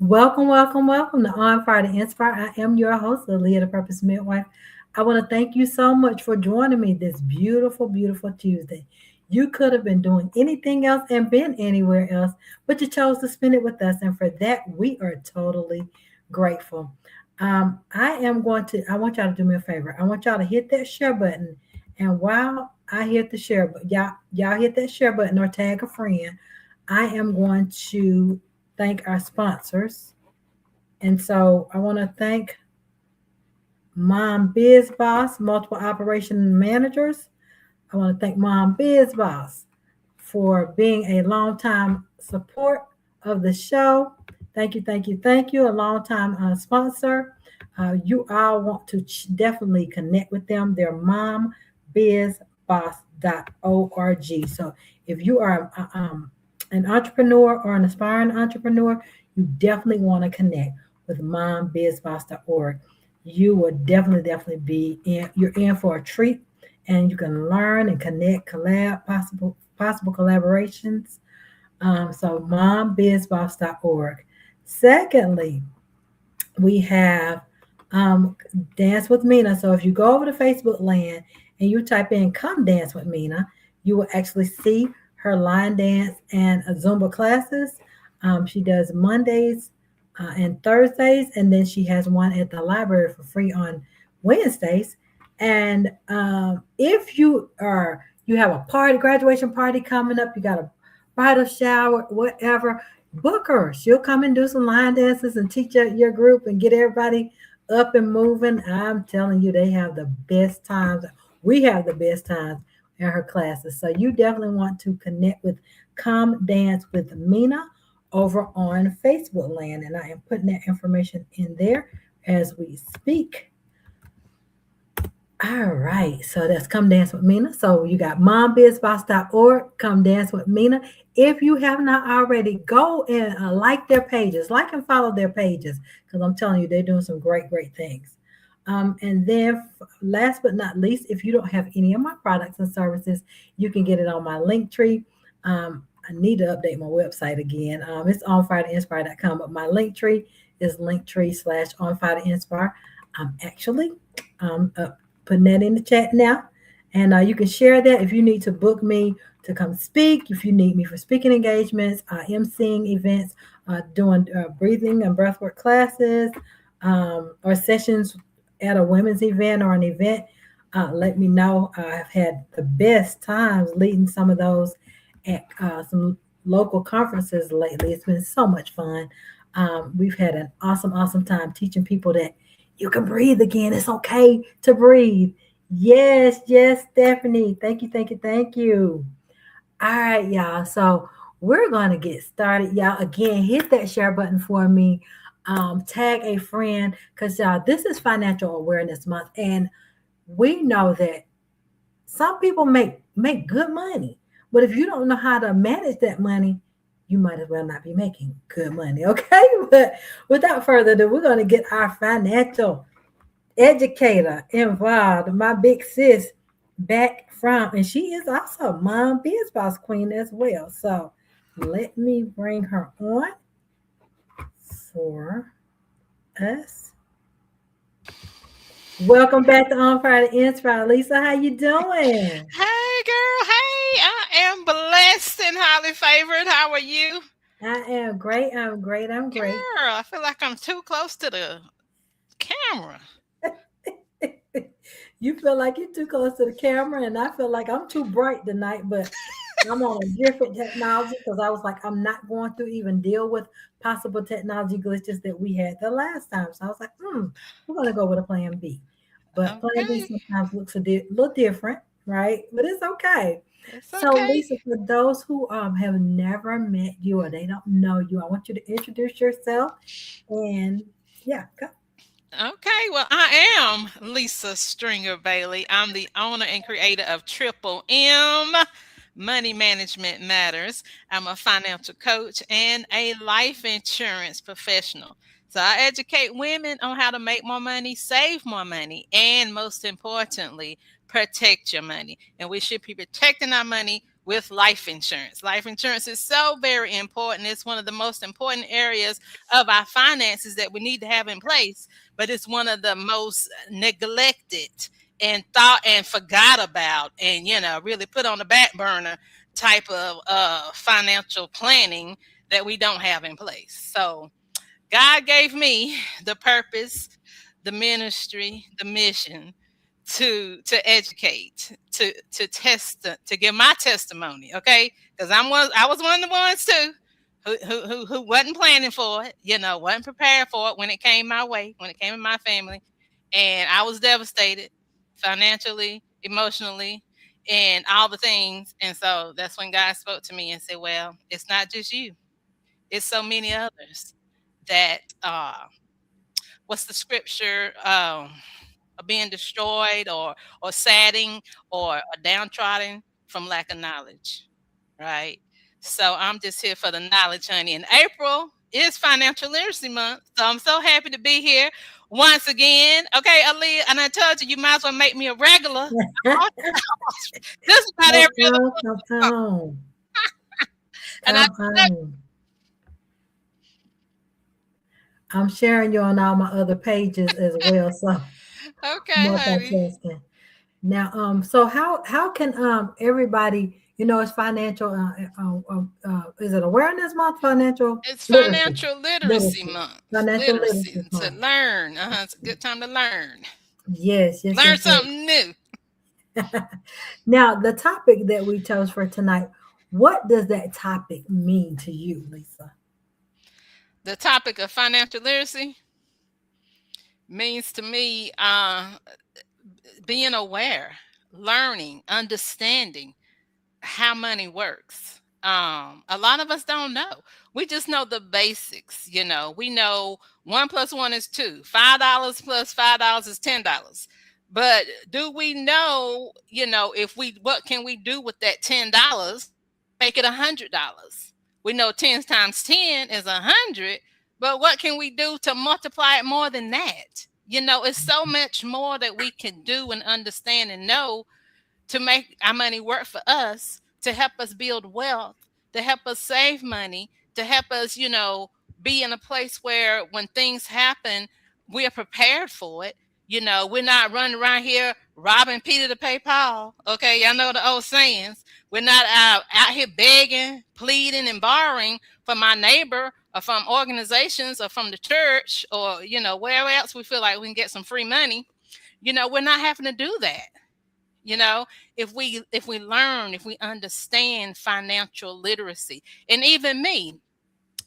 Welcome, welcome, welcome to On Fire to Inspire. I am your host, Aleigha The Purpose Midwife. I want to thank you so much for joining me this beautiful, beautiful Tuesday. You could have been doing anything else and been anywhere else, but you chose to spend it with us. And for that, we are totally grateful. I want y'all to do me a favor. I want y'all to hit that share button. And while I hit the share button, y'all hit that share button or tag a friend, I am going to thank our sponsors. And so I want to thank Mom Biz Boss, multiple operation managers. I want to thank Mom Biz Boss for being a longtime support of the show. Thank you, thank you, thank you. A longtime sponsor. You all want to definitely connect with them. They're mombizboss.org. So if you are an entrepreneur or an aspiring entrepreneur, you definitely want to connect with mombizboss.org. You will definitely be in. You're in for a treat, and you can learn and connect, collab, possible collaborations. So mombizboss.org. Secondly, we have Dance with Mina. So if you go over to Facebook land and you type in "Come Dance with Mina," you will actually see her line dance and Zumba classes. She does Mondays and Thursdays, and then she has one at the library for free on Wednesdays. And if you have a party, graduation party coming up, you got a bridal shower, whatever, book her. She'll come and do some line dances and teach your group and get everybody up and moving. I'm telling you, they have the best times. We have the best times in her classes. So you definitely want to connect with Come Dance with Mina over on Facebook land. And I am putting that information in there as we speak. All right, so that's Come Dance with Mina. So you got mombizboss.org, Come Dance with Mina. If you have not already, go and like their pages, like and follow their pages, because I'm telling you, they're doing some great, great things. And then, last but not least, if you don't have any of my products and services, you can get it on my link tree. I need to update my website again. It's onfiretoinspire.com, but my link tree is linktree/onfiretoinspire. I'm actually putting that in the chat now. And you can share that if you need to book me to come speak, if you need me for speaking engagements, emceeing events, doing breathing and breathwork classes, or sessions at a women's event or an event. Let me know. I've had the best times leading some of those at some local conferences lately. It's been so much fun. We've had an awesome, awesome time teaching people that you can breathe again. It's okay to breathe. Yes, yes, Stephanie. Thank you, thank you, thank you. All right, y'all. So we're going to get started. Y'all, again, hit that share button for me. Tag a friend because, y'all, this is Financial Awareness Month. And we know that some people make good money. But if you don't know how to manage that money, you might as well not be making good money. Okay. But without further ado, we're going to get our financial educator involved, my big sis, back from, and she is also Mom Biz Boss Queen as well. So let me bring her on for us. Welcome back to On Fire to Inspire. Lisa, how you doing? Hey, girl. Hey, I am blessed and highly favored. How are you? I am great. I'm great. I'm great. Girl, I feel like I'm too close to the camera. You feel like you're too close to the camera, and I feel like I'm too bright tonight, but I'm on a different technology because I was like, I'm not going to even deal with possible technology glitches that we had the last time. So I was like, we're going to go with a plan B. But plan B Okay. sometimes looks little different, right? But it's okay. It's So, okay. Lisa, for those who have never met you or they don't know you, I want you to introduce yourself. And yeah, go. Okay, well, I am Lisa Stringer Bailey. I'm the owner and creator of Triple M Money Management Matters. I'm a financial coach and a life insurance professional. So I educate women on how to make more money, save more money, and most importantly, protect your money. And we should be protecting our money with life insurance. Life insurance is so very important. It's one of the most important areas of our finances that we need to have in place, but it's one of the most neglected and thought and forgot about, and really put on the back burner type of financial planning that we don't have in place. So God gave me the purpose, the ministry, the mission to educate, to give my testimony, okay? Because I was one of the ones too who wasn't planning for it, wasn't prepared for it when it came my way, when it came in my family, and I was devastated financially, emotionally, and all the things. And so that's when God spoke to me and said, "Well, it's not just you; it's so many others that what's the scripture? Are being destroyed or sadding or downtrodden from lack of knowledge, right? So I'm just here for the knowledge, honey. And April is Financial Literacy Month, so I'm so happy to be here once again. Okay, Aleigha, and I told you might as well make me a regular. This is about every other Come month. on, come on, And I come on. I'm sharing you on all my other pages as well, so okay, honey. multitasking. Now, so how can everybody, it's financial, is it Awareness Month? Financial It's literacy, Financial Literacy literacy, Month. financial literacy Literacy to month. learn. It's a good time to learn. Yes, yes, Learn yes, yes. something new. Now, the topic that we chose for tonight, what does that topic mean to you, Lisa? The topic of financial literacy means to me being aware, learning, understanding how money works. A lot of us don't know. We just know the basics. We know one plus one is two. $5 plus $5 is $10. But do we know? If what can we do with that $10? Make it $100. We know 10 times 10 is 100, but what can we do to multiply it more than that? It's so much more that we can do and understand and know to make our money work for us, to help us build wealth, to help us save money, to help us, be in a place where when things happen, we're prepared for it. We're not running around here robbing Peter to pay Paul. Okay, y'all know the old sayings. We're not out here begging, pleading, and borrowing from our neighbor or from organizations or from the church or, wherever else we feel like we can get some free money. We're not having to do that. you know if we learn, if we understand financial literacy. And even me,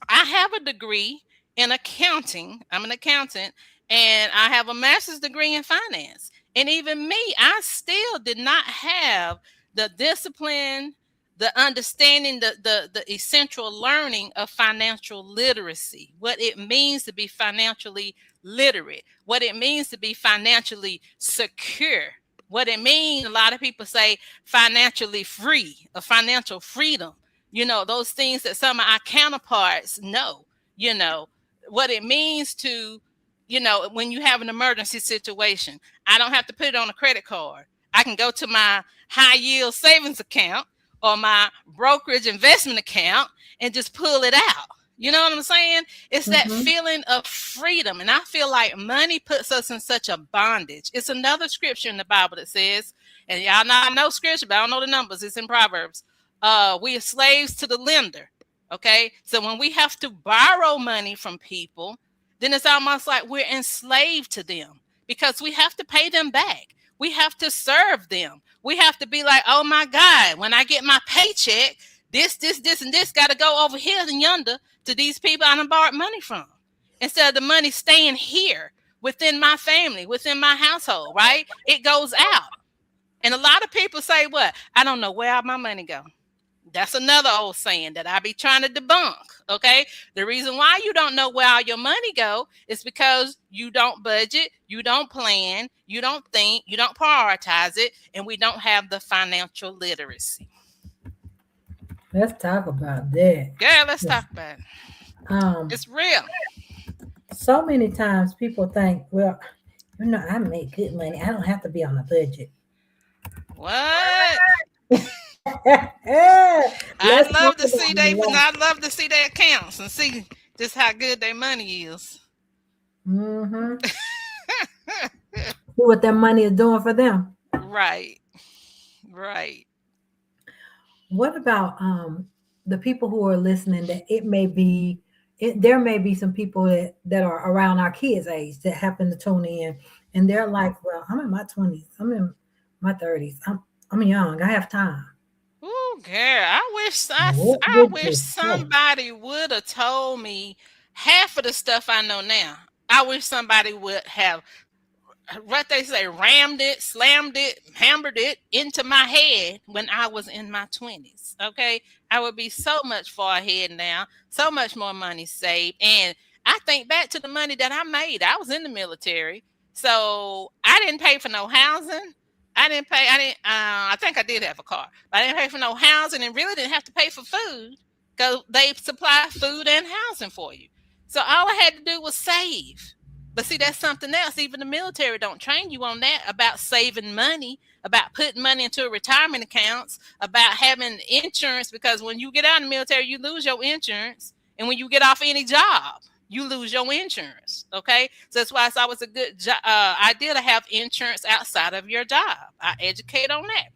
I have a degree in accounting. I'm an accountant, and I have a master's degree in finance. And even me, I still did not have the discipline, the understanding, the essential learning of financial literacy, what it means to be financially literate, what it means to be financially secure, what it means. A lot of people say financially free or financial freedom, those things that some of our counterparts know, you know, what it means to, when you have an emergency situation. I don't have to put it on a credit card. I can go to my high yield savings account or my brokerage investment account and just pull it out. You know what I'm saying? It's that Mm-hmm. feeling of freedom. And I feel like money puts us in such a bondage. It's another scripture in the Bible that says, and y'all know I know scripture, but I don't know the numbers. It's in Proverbs. We are slaves to the lender. Okay. So when we have to borrow money from people, then it's almost like we're enslaved to them because we have to pay them back. We have to serve them. We have to be like, oh my God, when I get my paycheck, this, and this got to go over here and yonder to these people I done borrowed money from. Instead of the money staying here within my family, within my household, right? It goes out. And a lot of people say, what? I don't know where my money go. That's another old saying that I be trying to debunk. Okay. The reason why you don't know where all your money go is because you don't budget, you don't plan, you don't think, you don't prioritize it, and we don't have the financial literacy. Let's talk about that. Yeah, let's Yes. talk about it. Um, It's real. so many times people think, well, I make good money. I don't have to be on a budget. What? I'd Let's talk love to about see they, life. I'd love to see their accounts and see just how good their money is. Mm-hmm. See what that money is doing for them. Right, right. What about the people who are listening that it may be there may be some people that are around our kids' age that happen to tune in and they're like, well, I'm in my 20s, I'm in my 30s, I'm young, I have time. Ooh, girl, What I would wish you say? somebody would have told me half of the stuff I know now. I wish somebody would have, what they say, rammed it, slammed it, hammered it into my head when I was in my 20s. Okay. I would be so much far ahead now, so much more money saved. And I think back to the money that I made. I was in the military. So I didn't pay for no housing. I didn't, I think I did have a car, but I didn't pay for no housing and really didn't have to pay for food because they supply food and housing for you. So all I had to do was save. But see, that's something else. Even the military don't train you on that about saving money, about putting money into retirement accounts, about having insurance. Because when you get out of the military, you lose your insurance, and when you get off any job, you lose your insurance. Okay, so that's why it's always a good idea to have insurance outside of your job. I educate on that.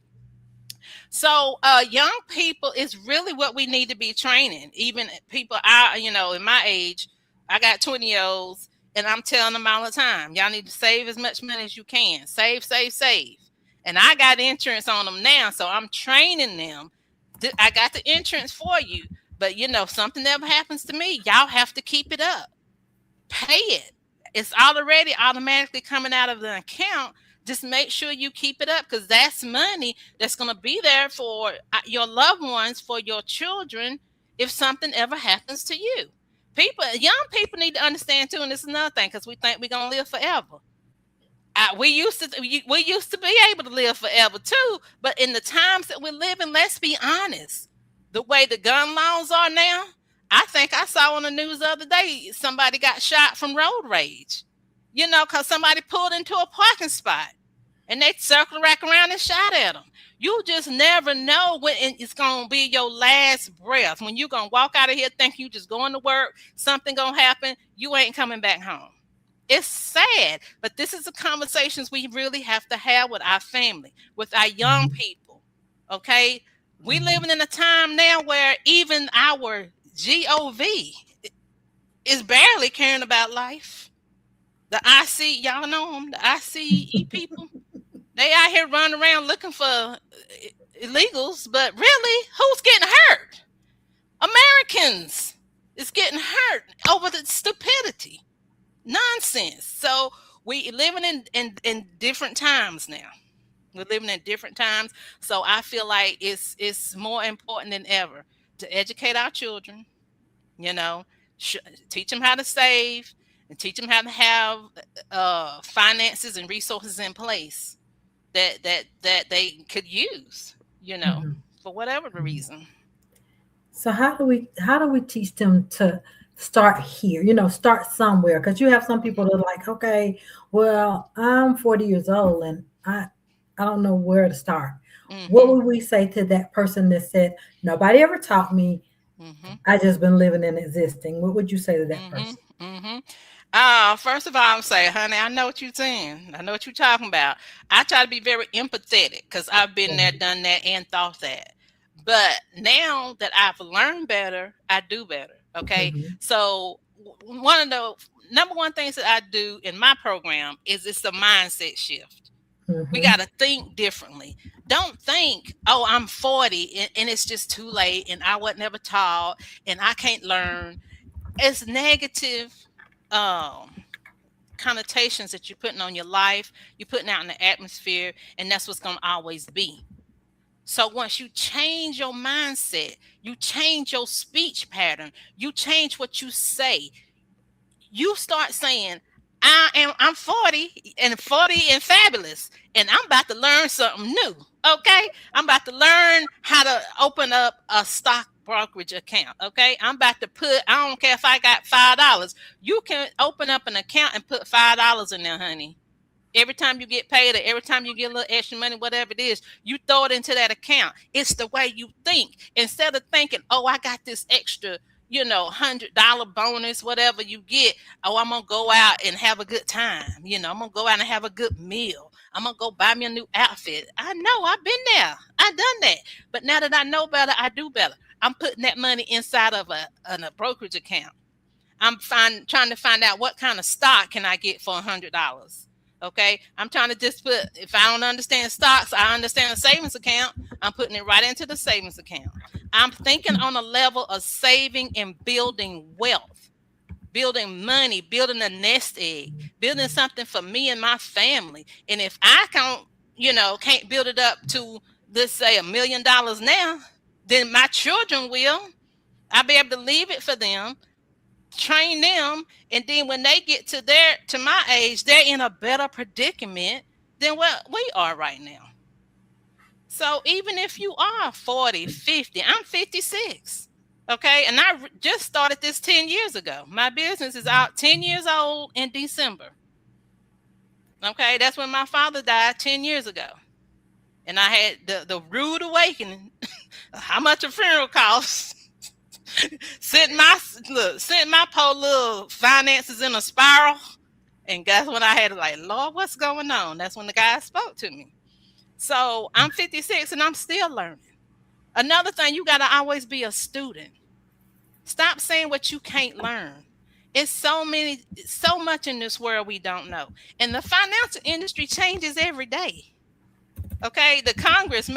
So, young people is really what we need to be training. Even people, in my age, I got 20-year-olds, and I'm telling them all the time, y'all need to save as much money as you can. Save, save, save. And I got insurance on them now, so I'm training them. I got the insurance for you, but if something ever happens to me, y'all have to keep it up. Pay it. It's already automatically coming out of the account. Just make sure you keep it up because that's money that's going to be there for your loved ones, for your children, if something ever happens to you. Young people need to understand too, and this is another thing because we think we're going to live forever. We used to be able to live forever too, but in the times that we're living, let's be honest. The way the gun laws are now, I think I saw on the news the other day somebody got shot from road rage. Because somebody pulled into a parking spot and they circled back around and shot at them. You just never know when it's gonna be your last breath. When you're gonna walk out of here thinking you just going to work, something gonna happen, you ain't coming back home. It's sad, but this is the conversations we really have to have with our family, with our young Mhm. people. Okay, we Mhm. living in a time now where even our GOV is barely caring about life. The IC, y'all know them, the ICE people. They out here running around looking for illegals, but really, who's getting hurt? Americans is getting hurt over the stupidity. Nonsense. So we living in different times now. We're living in different times. So I feel like it's more important than ever to educate our children, you know, sh- teach them how to save and teach them how to have finances and resources in place that they could use, Mhm. for whatever the Mhm. reason. So how do we teach them to start here? Start somewhere because you have some people that are like, okay, well, I'm 40 years old and I don't know where to start. What Mhm. would we say to that person that said, nobody ever taught me, Mhm. I just been living and existing? What would you say to that Mhm. person? Mhm. First of all, I would say, honey, I know what you're saying. I know what you're talking about. I try to be very empathetic because I've been there, done that, and thought that. But now that I've learned better, I do better. Okay. Mhm. So one of the number one things that I do in my program is it's a mindset shift. We got Mhm. to think differently. Don't think, oh, I'm 40 and it's just too late and I was never taught and I can't learn. It's negative um, connotations that you're putting on your life, you're putting out in the atmosphere, and that's what's going to always be. So once you change your mindset, you change your speech pattern, you change what you say, you start saying, I'm 40 and 40 and fabulous, and I'm about to learn something new. Okay. I'm about to learn how to open up a stock brokerage account. Okay. I'm about to put, I don't care if I got $5. You can open up an account and put $5 in there, honey. Every time you get paid or every time you get a little extra money, whatever it is, you throw it into that account. It's the way you think. Instead of thinking, oh, I got this extra, $100 bonus, whatever you get. Oh, I'm gonna go out and have a good time. I'm gonna go out and have a good meal. I'm gonna go buy me a new outfit. I know I've been there. I've done that. But now that I know better, I do better. I'm putting that money inside of a brokerage account. Trying to find out what kind of stock can I get for $100. Okay, I'm trying to just put. If I don't understand stocks, I understand a savings account. I'm putting it right into the savings account. I'm thinking on a level of saving and building wealth, building money, building a nest egg, building something for me and my family. And if I can't build it up to, let's say, $1 million now, then my children will. I'll be able to leave it for them, train them, and then when they get to my age, they're in a better predicament than what we are right now. So even if you are 40, 50, I'm 56. Okay, and I just started this 10 years ago. My business is out 10 years old in December. Okay, that's when my father died 10 years ago. And I had the rude awakening. How much a funeral costs. Sent my poor little finances in a spiral. And guess what? I had to, like, Lord, what's going on? That's when the guy spoke to me. So I'm 56 and I'm still learning. Another thing, you got to always be a student. Stop saying what you can't learn. It's so much in this world we don't know. And the financial industry changes every day. Okay, the Congress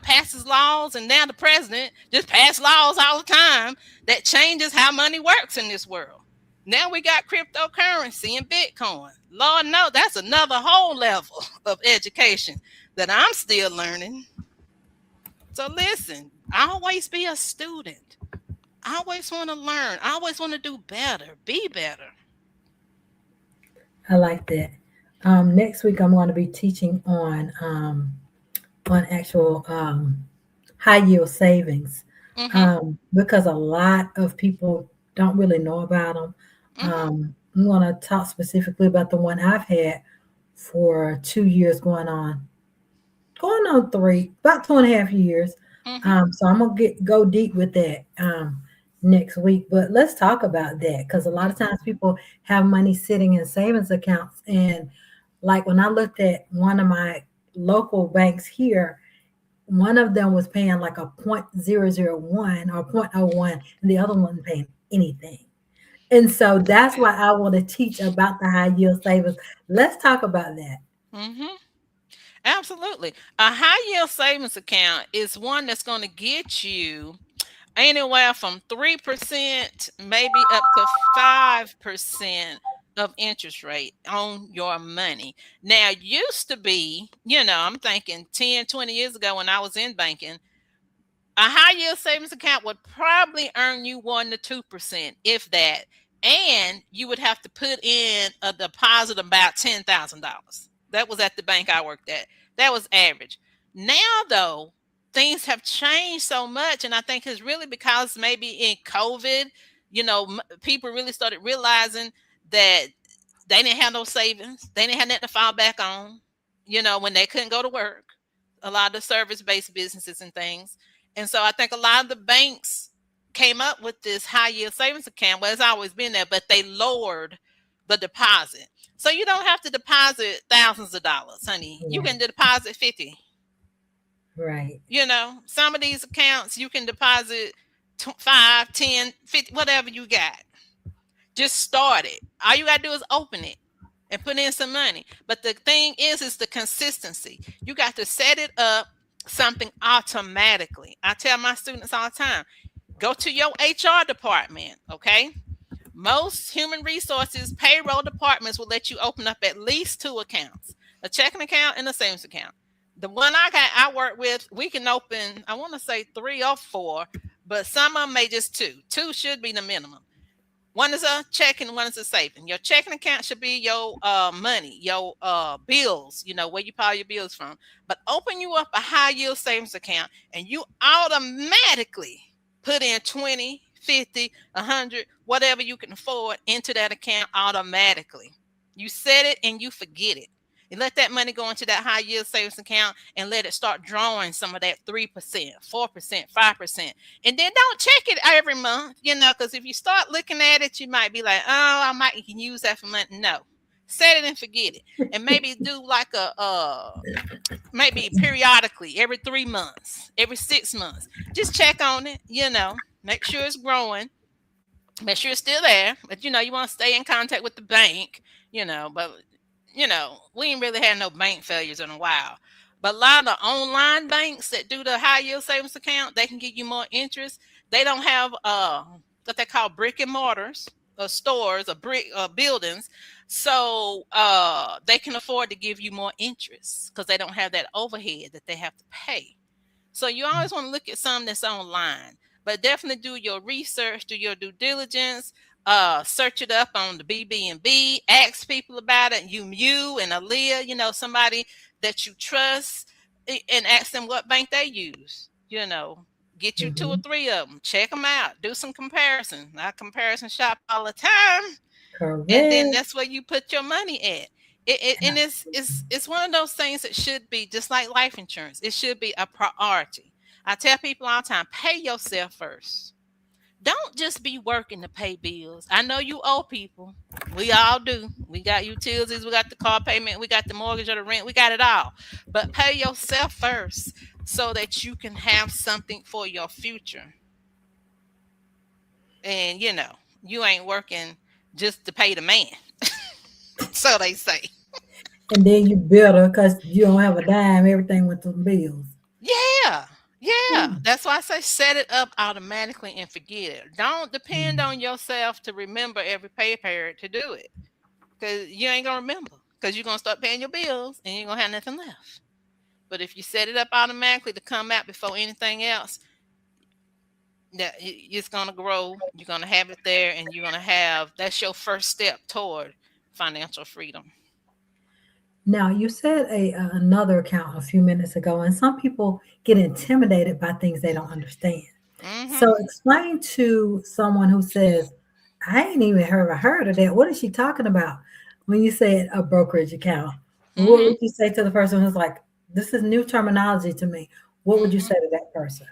passes laws, and now the president just passes laws all the time that changes how money works in this world. Now we got cryptocurrency and Bitcoin. Lord, no, that's another whole level of education that I'm still learning. So listen, always be a student. I always want to learn. I always want to do better, be better. I like that. Next week, I'm going to be teaching on actual high yield savings, Mm-hmm. because a lot of people don't really know about them. Mm-hmm. I'm going to talk specifically about the one I've had for 2 years, going on three, about 2.5 years. Mm-hmm. So I'm gonna go deep with that next week. But let's talk about that, because a lot of times people have money sitting in savings accounts, and like when I looked at one of my local banks here, one of them was paying like a 0.001 or 0.01, and the other one paying anything. And so that's why I want to teach about the high yield savings. Let's talk about that. Mm-hmm. Absolutely. A high yield savings account is one that's going to get you anywhere from 3%, maybe up to 5% of interest rate on your money. Now, used to be, I'm thinking 10, 20 years ago when I was in banking, a high yield savings account would probably earn you 1 to 2%, if that. And you would have to put in a deposit of about $10,000. That was at the bank I worked at. That was average. Now, though, things have changed so much. And I think it's really because maybe in COVID, people really started realizing that they didn't have no savings. They didn't have nothing to fall back on, when they couldn't go to work. A lot of the service-based businesses and things. And so I think a lot of the banks came up with this high yield savings account. Well, it's always been there, but they lowered the deposit. So you don't have to deposit thousands of dollars, honey. You can Right, deposit 50. right, Some of these accounts you can deposit 5, 10, 50, whatever you got. Just start it. All you got to do is open it and put in some money. But the thing is the consistency. You got to set it up something automatically. I tell my students all the time, go to your HR department, okay? Most human resources payroll departments will let you open up at least 2 accounts, a checking account and a savings account. The one I work with, we can open, I want to say 3 or 4, but some of them may just 2. 2 should be the minimum. One is a checking, one is a saving. Your checking account should be your money, your bills, where you pay your bills from. But open you up a high yield savings account, and you automatically put in 20, 50, 100, whatever you can afford into that account automatically. You set it and you forget it. You let that money go into that high yield savings account and let it start drawing some of that 3%, 4%, 5%. And then don't check it every month, because if you start looking at it, you might be like, oh, I might can use that for money. No. Set it and forget it. And maybe do like maybe periodically, every 3 months, every 6 months. Just check on it, make sure it's growing, make sure it's still there. But you want to stay in contact with the bank, but we ain't really had no bank failures in a while. But a lot of the online banks that do the high yield savings account, they can give you more interest. They don't have what they call brick and mortars or stores or brick buildings. So they can afford to give you more interest because they don't have that overhead that they have to pay. So you always want to look at something that's online, but definitely do your research, do your due diligence, search it up on the BB&B, ask people about it, you and Aleigha, somebody that you trust, and ask them what bank they use. Get you two or Mhm. three of them, check them out, do some comparison. I comparison shop all the time, and then Correct. that's where you put your money at. And it's one of those things that should be just like life insurance. It should be a priority. I tell people all the time, pay yourself first. Don't just be working to pay bills. I know you owe people. We all do. We got utilities, we got the car payment, we got the mortgage or the rent, we got it all. But pay yourself first so that you can have something for your future. And you ain't working just to pay the man. So they say. And then you bitter because you don't have a dime. Everything went to the bills. Yeah. Yeah. Mm. That's why I say set it up automatically and forget it. Don't depend on yourself to remember every pay period to do it. Because you ain't gonna remember. Because you're gonna start paying your bills and you ain't gonna have nothing left. But if you set it up automatically to come out before anything else, it's gonna grow. You're gonna have it there, and you're gonna have that's your first step toward financial freedom. Now, you said another account a few minutes ago, and some people get intimidated by things they don't understand. Hmm. So, explain to someone who says, I ain't even heard of that. What is she talking about when you said a brokerage account? What Hmm. would you say to the person who's like, this is new terminology to me? What would you Hmm. say to that person?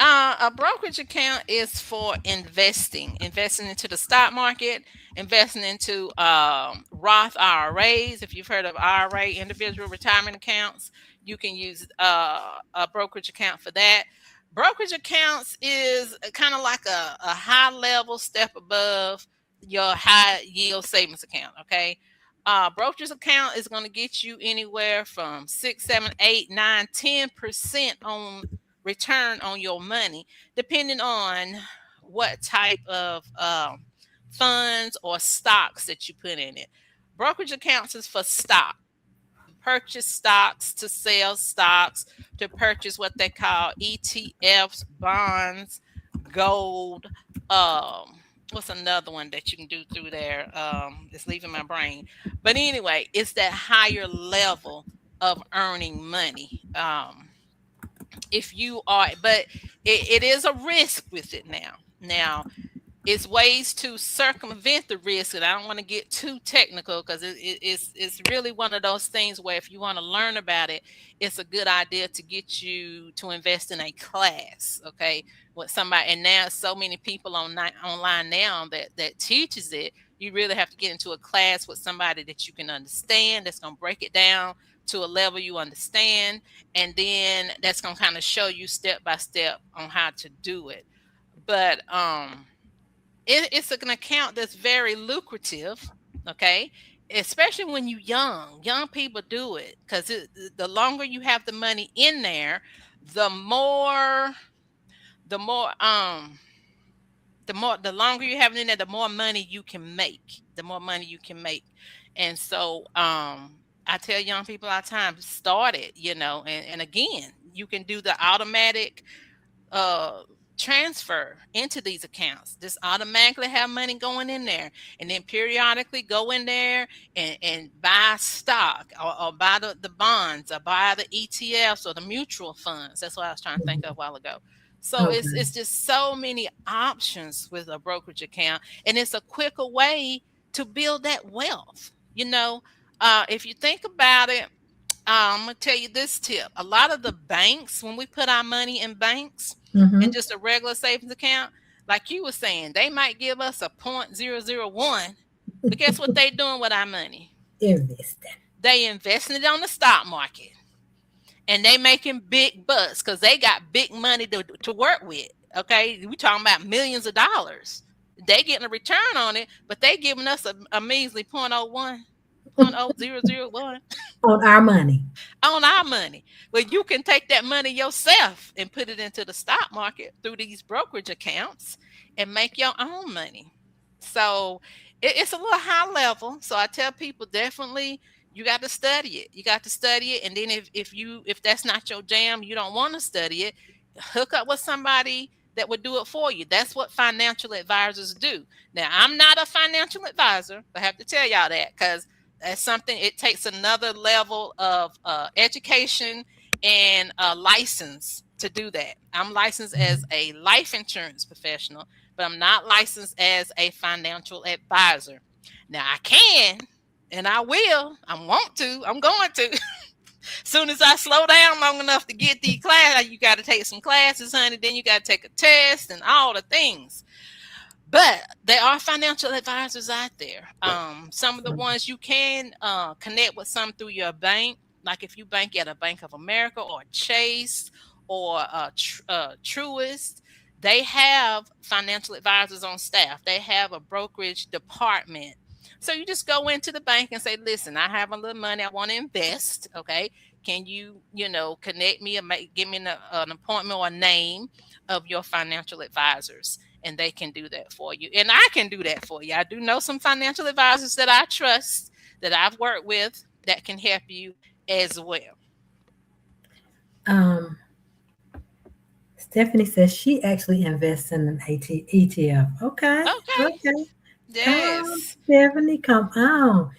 A brokerage account is for investing into the stock market, investing into Roth IRAs. If you've heard of IRA, individual retirement accounts, you can use a brokerage account for that. Brokerage accounts is kind of like a high level step above your high yield savings account. Okay. Brokerage account is going to get you anywhere from 6, 7, 8, 9, 10% on return on your money, depending on what type of funds or stocks that you put in it. Brokerage accounts is for stock. Purchase stocks, to sell stocks, to purchase what they call ETFs, bonds, gold. What's another one that you can do through there? It's leaving my brain. But anyway, it's that higher level of earning money. If you are, but it is a risk with it now. Now, it's ways to circumvent the risk, and I don't want to get too technical because it's really one of those things where if you want to learn about it, it's a good idea to get you to invest in a class, okay, with somebody. And now so many people online now that teaches it. You really have to get into a class with somebody that you can understand, that's going to break it down to a level you understand, and then that's going to kind of show you step by step on how to do it. But it's an account that's very lucrative, okay, especially when you young people do it because the longer you have the money in there, the more the more the longer you have it in there, the more money you can make, and so I tell young people all the time, start it, and again, you can do the automatic uh transfer into these accounts. Just automatically have money going in there, and then periodically go in there and buy stock, or buy the bonds, or buy the ETFs or the mutual funds. That's what I was trying to think of a while ago. So it's Okay. just so many options with a brokerage account, and it's a quicker way to build that wealth. You know, if you think about it, I'm gonna tell you this tip. A lot of the banks, when we put our money in banks and Mm-hmm. just a regular savings account, like you were saying, they might give us a 0.001, but guess what they doing with our money? Investing. They investing it on the stock market, and they making big bucks because they got big money to work with. Okay, we talking about millions of dollars. They getting a return on it, but they giving us a measly 0.01, 0.0001 On our money. on our money. Well, you can take that money yourself and put it into the stock market through these brokerage accounts and make your own money. So it's a little high level. So I tell people, definitely you got to study it. You got to study it. And then if that's not your jam, you don't want to study it, hook up with somebody that would do it for you. That's what financial advisors do. Now, I'm not a financial advisor. I have to tell y'all that, because that's something, it takes another level of education and a license to do that. I'm licensed as a life insurance professional, but I'm not licensed as a financial advisor. Now I can, and I will. I'm going to. Soon as I slow down long enough to get the class, you got to take some classes, honey. Then you got to take a test and all the things. But there are financial advisors out there. Some of the ones you can connect with some through your bank. Like if you bank at a Bank of America or Chase or Truist, they have financial advisors on staff. They have a brokerage department. So you just go into the bank and say, listen, I have a little money I want to invest. Okay. Can you, connect me and give me an appointment or a name of your financial advisors? And they can do that for you. And I can do that for you. I do know some financial advisors that I trust, that I've worked with, that can help you as well. Um, Stephanie says she actually invests in an ETF. Okay, Okay. okay. Come on, Yes. Stephanie, come on.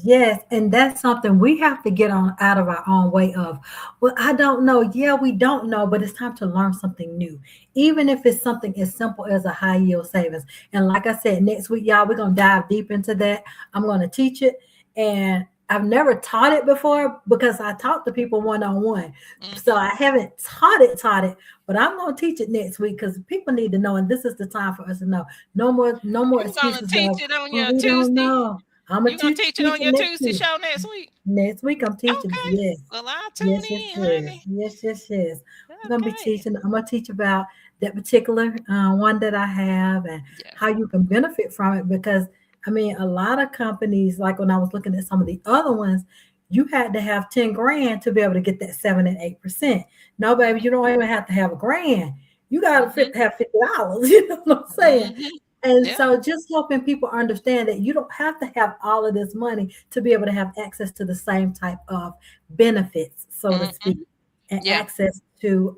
Yes, and that's something we have to get on out of our own way of. Well, I don't know. Yeah, we don't know, but it's time to learn something new. Even if it's something as simple as a high yield savings. And like I said, next week, y'all, we're gonna dive deep into that. I'm gonna teach it. And I've never taught it before because I talk to people one on one. So I Hmm. haven't taught it, but I'm gonna teach it next week because people need to know, and this is the time for us to know. No more You gonna excuses teach of, it on well, your we don't Tuesday? know. I'm gonna You gonna teach teach it teach on it your next Tuesday week. show next week? Next week I'm teaching it. Okay. Yes. Well, I'll tune Yes, yes, in, yes. honey. Yes, yes, yes. I'm gonna be Okay. teaching. I'm gonna teach about that particular one that I have and Yeah. how you can benefit from it. Because I mean, a lot of companies, like when I was looking at some of the other ones, you had to have 10 grand to be able to get that 7 and 8%. No, baby, you don't even have to have a grand. You gotta Mm-hmm. have $50. You know what I'm saying? Mm-hmm. And Yep. so just helping people understand that you don't have to have all of this money to be able to have access to the same type of benefits, so to Mm-hmm. speak, and Yeah. access to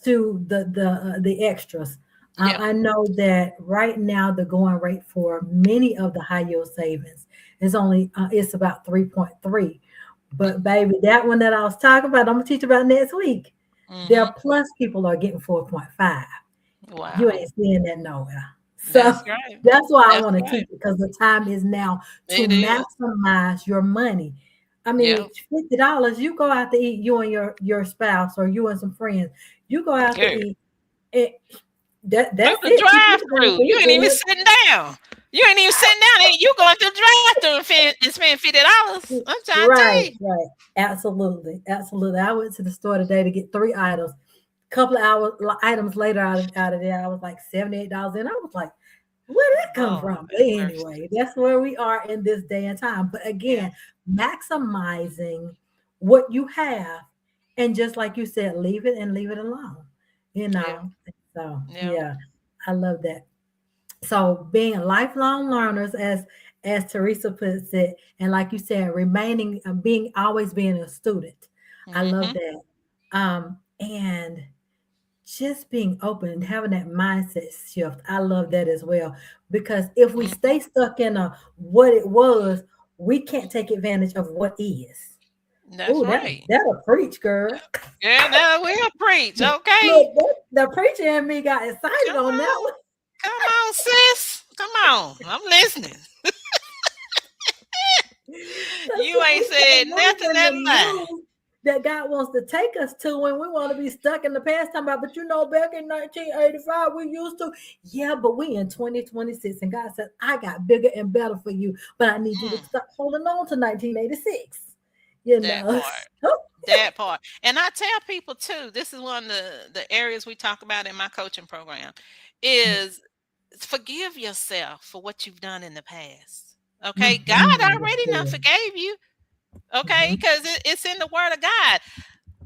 the extras. Yeah. I know that right now the going rate for many of the high yield savings is only it's about 3.3. But baby, that one that I was talking about, I'm gonna teach about next week. Mm-hmm. Their plus people are getting 4.5. You Wow. ain't seeing that nowhere. So That's right. that's why I That's want to right. teach it because the time is now to It is. maximize your money. I mean, Yep. $50, you go out to eat, you and your spouse or you and some friends, you go out to Good. eat. It, Through that's the it. drive $50 to through. You eat ain't even good. sitting down. You ain't even sitting down. And you going through the drive through and spend $50. I'm trying to tell Right, you. right. Absolutely. Absolutely. I went to the store today to get 3 items. Couple of items later out of there, I was like $78 and I was like, where did that come Lord from? But have mercy. anyway, that's where we are in this day and time. But Yeah. again, maximizing what you have, and just like you said, leave it and leave it alone. You Yeah. know. So Yeah. yeah, I love that. So being lifelong learners, as Teresa puts it, and like you said, remaining being always being a student. I love Mm-hmm. that. And just being open and having that mindset shift. I love that as well. Because if we Mm-hmm. stay stuck in a what it was, we can't take advantage of what is. That's Oh, right. that'll preach, girl. Yeah, that will preach. Okay. Look, the preacher and me got excited Come on that on. one. Come on, sis. Come on. I'm listening. That's You what ain't we start said nothing moving that the lie. news that God wants to take us to when we want to be stuck in the past time about, but back in 1985, we used to. Yeah, but we in 2026, and God said, I got bigger and better for you, but I need you to Mm, stop holding on to 1986. You that know. part. That part. And I tell people too, this is one of the areas we talk about in my coaching program is forgive yourself for what you've done in the past. Okay? God That's already done good. forgave you. Okay? Mhm. Because it's in the word of God.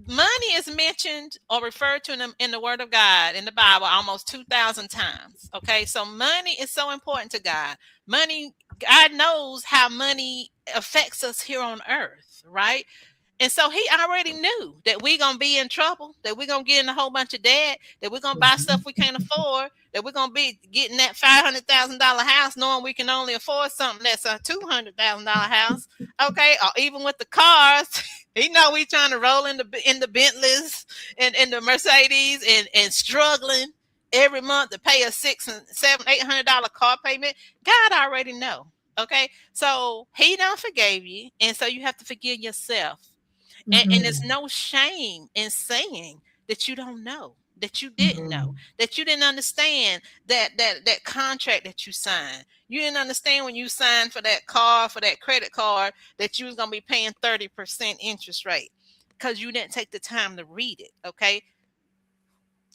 Money is mentioned or referred to in the word of God in the Bible almost 2,000 times. Okay? So money is so important to God. Money, God knows how money affects us here on earth, right? And so he already knew that we gonna be in trouble, that we're gonna get in a whole bunch of debt, that we're gonna buy stuff we can't afford, that we're gonna be getting that $500,000 house, knowing we can only afford something that's a $200,000 house. Okay, or even with the cars, he know we trying to roll in the Bentleys and the Mercedes and struggling every month to pay a six and seven, $800 car payment. God already know. Okay, so he done forgave you, and so you have to forgive yourself, and there's Mhm. no shame in saying that you don't know, that you didn't know, Mhm. that you didn't understand that contract that you signed. You didn't understand when you signed for that car, for that credit card, that you was going to be paying 30% interest rate because you didn't take the time to read it. Okay,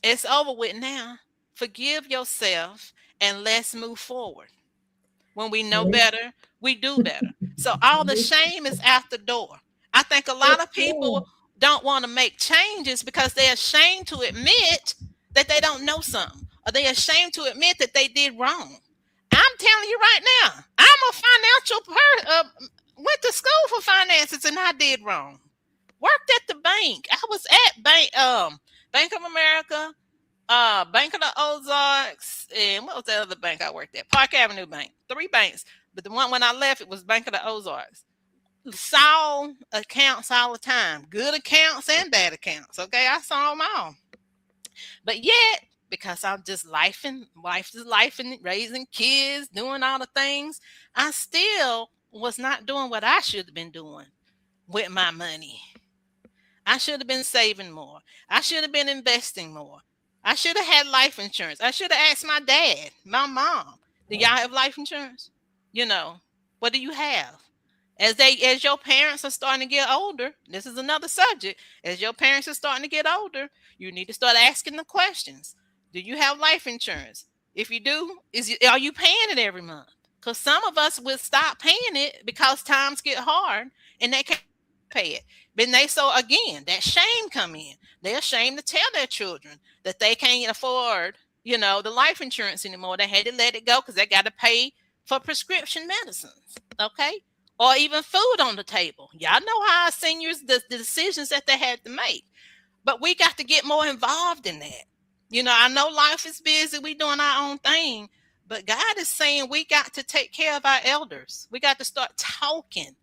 it's over with now. Forgive yourself and let's move forward. When we know Let- better, we do better. So all the shame is out the door. I think a lot of people Listen. don't want to make changes because they're ashamed to admit that they don't know something, or they're ashamed to admit that they did wrong. I'm telling you right now, I'm a financial went to school for finances and I did wrong. Worked at the bank. I was at Bank of America, Bank of the Ozarks, and what was the other bank I worked at? Park Avenue Bank. Three banks. But the one when I left, it was Bank of the Ozarks. Saw accounts all the time. Good accounts and bad accounts. Okay. I saw them all. But yet, because I'm just life is life and raising kids, doing all the things, I still was not doing what I should have been doing with my money. I should have been saving more. I should have been investing more. I should have had life insurance. I should have asked my dad, my mom, do y'all have life insurance? You know, what do you have? As your parents are starting to get older, this is another subject. As your parents are starting to get older, you need to start asking the questions. Do you have life insurance? If you do, are you paying it every month? Because some of us will stop paying it because times get hard and they can't pay it. Then they so again that shame come in. They're ashamed to tell their children that they can't afford, the life insurance anymore. They had to let it go because they got to pay for prescription medicines. Okay, or even food on the table. Y'all know how our seniors the decisions that they had to make. But we got to get more involved in that. I know life is busy. We doing our own thing. But God is saying we got to take care of our elders. We got to start talking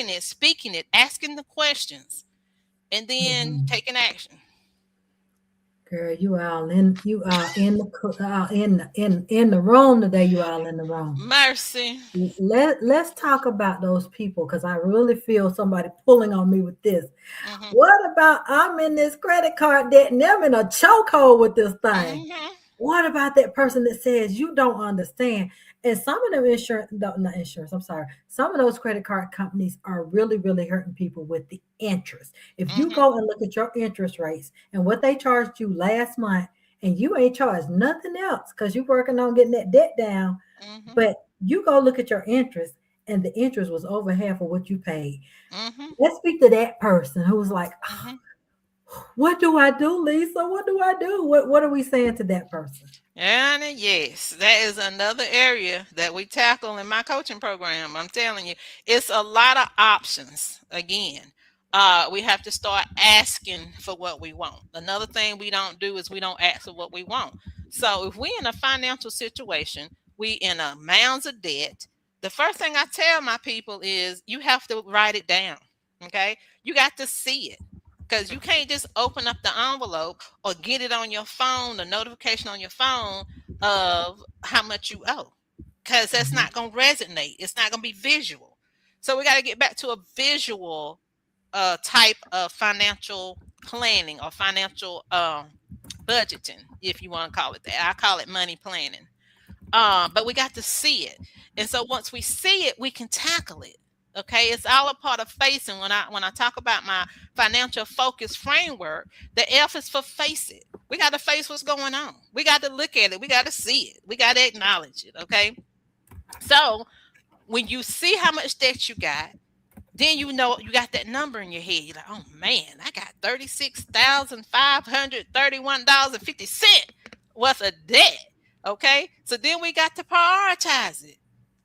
it, speaking it, asking the questions, and then Mhm. taking action. Girl, you are in the room today. You all in the room. Mercy. Let's talk about those people because I really feel somebody pulling on me with this. Hmm. What about I'm in this credit card debt and I'm in a chokehold with this thing? Hmm. What about that person that says you don't understand? And some of them insurance, no, not insurance, I'm sorry. Some of those credit card companies are really, really hurting people with the interest. If you Hmm. go and look at your interest rates and what they charged you last month, and you ain't charged nothing else because you're working on getting that debt down, Hmm. but you go look at your interest and the interest was over half of what you paid. Hmm. Let's speak to that person who's like, Hmm. what do I do, Lisa? What do I do? What are we saying to that person? And yes, that is another area that we tackle in my coaching program. I'm telling you, it's a lot of options. Again, we have to start asking for what we want. Another thing we don't do is we don't ask for what we want. So if we in a financial situation, we in a mounds of debt, the first thing I tell my people is you have to write it down. Okay, you got to see it because you can't just open up the envelope or get it on your phone, the notification on your phone of how much you owe, because that's Mhm. not going to resonate. It's not going to be visual. So we got to get back to a visual type of financial planning or financial budgeting, if you want to call it that. I call it money planning. But we got to see it. And so once we see it, we can tackle it. Okay, it's all a part of facing. When I talk about my financial focus framework, the F is for face it. We got to face what's going on. We got to look at it. We got to see it. We got to acknowledge it. Okay. So when you see how much debt you got, then you know you got that number in your head. You're like, oh man, I got $36,531.50 worth of debt. Okay. So then we got to prioritize it.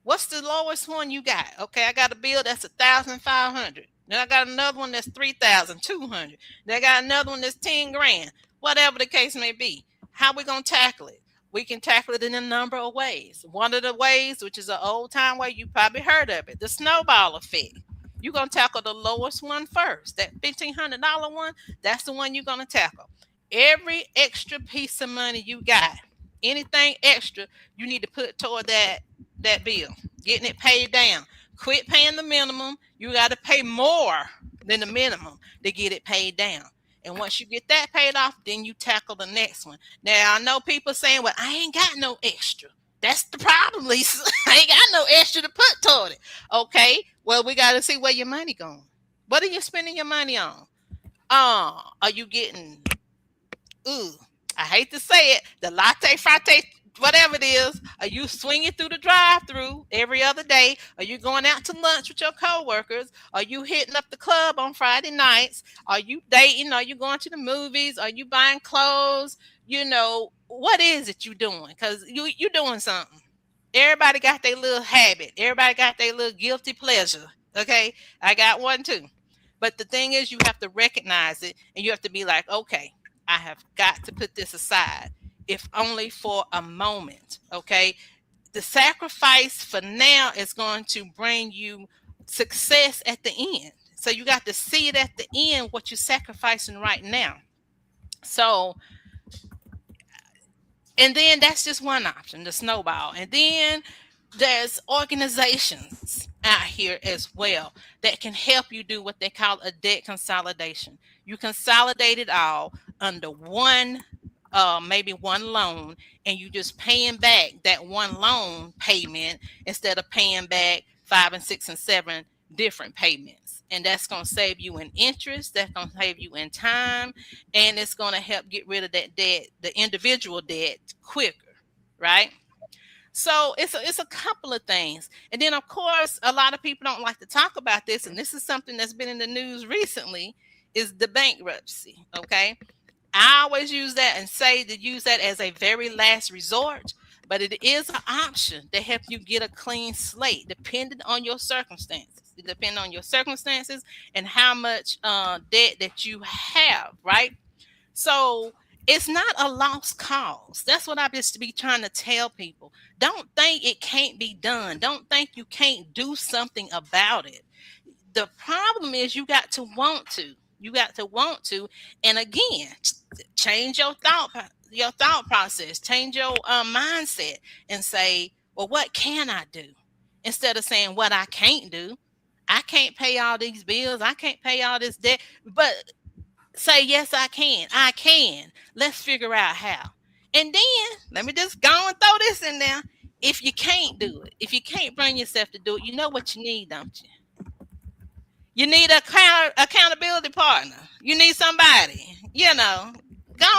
What's the lowest one you got? Okay, I got a bill that's 1,500. Then I got another one that's 3,200. Then I got another one that's 10 grand. Whatever the case may be. How we gonna tackle it? We can tackle it in a number of ways. One of the ways, which is an old time way, you probably heard of it, the snowball effect. You're going to tackle the lowest one first. That $1,500 one, that's the one you're going to tackle. Every extra piece of money you got, anything extra, you need to put toward that bill, getting it paid down. Quit paying the minimum. You got to pay more than the minimum to get it paid down. And once you get that paid off, then you tackle the next one. Now, I know people saying, well, I ain't got no extra. That's the problem, Lisa. I ain't got no extra to put toward it. Okay, well, we got to see where your money going. What are you spending your money on? Are you getting, I hate to say it, the latte, frate, whatever it is? Are you swinging through the drive-through every other day? Are you going out to lunch with your coworkers? Are you hitting up the club on Friday nights? Are you dating? Are you going to the movies? Are you buying clothes? What is it you doing? Because you doing something. Everybody got their little habit. Everybody got their little guilty pleasure. Okay, I got one too. But the thing is, you have to recognize it, and you have to be like, okay, I have got to put this aside, if only for a moment. Okay, the sacrifice for now is going to bring you success at the end. So you got to see it at the end, what you're sacrificing right now. So, and then that's just one option, the snowball. And then there's organizations out here as well that can help you do what they call a debt consolidation. You consolidate it all under one, maybe one loan, and you just paying back that one loan payment instead of paying back 5 and 6 and 7 different payments. And that's going to save you in interest, that's going to save you in time, and it's going to help get rid of that debt, the individual debt, quicker, right? So it's a couple of things. And then, of course, a lot of people don't like to talk about this, and this is something that's been in the news recently, is the bankruptcy, okay? I always use that and say to use that as a very last resort, but it is an option to help you get a clean slate, depending on your circumstances. It depends on your circumstances and how much debt that you have, right? So it's not a lost cause. That's what I just be trying to tell people. Don't think it can't be done. Don't think you can't do something about it. The problem is you got to want to. You got to want to. And again, change your thought process, change your mindset, and say, well, what can I do? Instead of saying what I can't do. I can't pay all these bills. I can't pay all this debt. But say, yes, I can. I can. Let's figure out how. And then let me just go and throw this in there. If you can't do it, if you can't bring yourself to do it, you know what you need, don't you? You need a accountability partner. You need somebody, go and